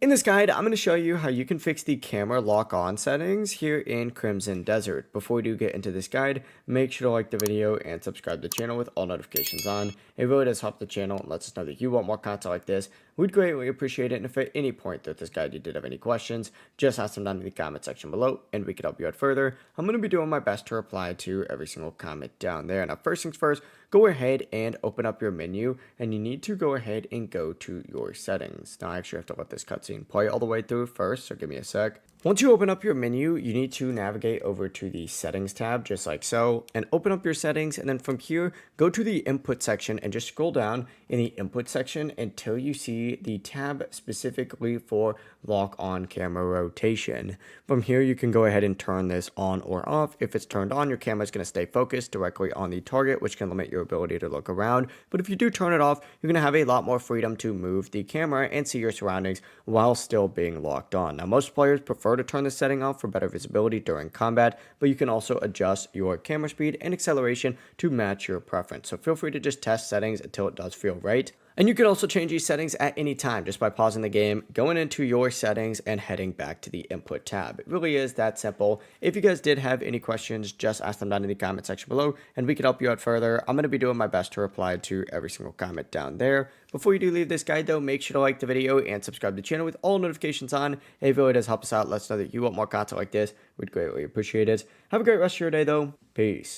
In this guide, I'm going to show you how you can fix the camera lock-on settings here in Crimson Desert. Before we do get into this guide, make sure to like the video and subscribe to the channel with all notifications on. It really does help the channel and lets us know that you want more content like this. We'd greatly appreciate it, and if at any point throughout this guide you did have any questions, just ask them down in the comment section below and we can help you out further. I'm going to be doing my best to reply to every single comment down there. Now, first things first, go ahead and open up your menu, and you need to go ahead and go to your settings. Now, I actually have to let this cutscene play all the way through first, so give me a sec. Once you open up your menu, you need to navigate over to the settings tab, just like so, and open up your settings, and then from here, go to the input section and just scroll down in the input section until you see the tab specifically for lock on camera rotation. From here, you can go ahead and turn this on or off. If it's turned on, your camera is going to stay focused directly on the target, which can limit your ability to look around. But if you do turn it off, you're going to have a lot more freedom to move the camera and see your surroundings while still being locked on. Now, most players prefer to turn this setting off for better visibility during combat, but you can also adjust your camera speed and acceleration to match your preference. So feel free to just test settings until it does feel right. And you can also change these settings at any time just by pausing the game, going into your settings, and heading back to the input tab. It really is that simple. If you guys did have any questions, just ask them down in the comment section below and we can help you out further. I'm going to be doing my best to reply to every single comment down there. Before you do leave this guide though, make sure to like the video and subscribe to the channel with all notifications on. It really does help us out. Let us know that you want more content like this. We'd greatly appreciate it. Have a great rest of your day though. Peace.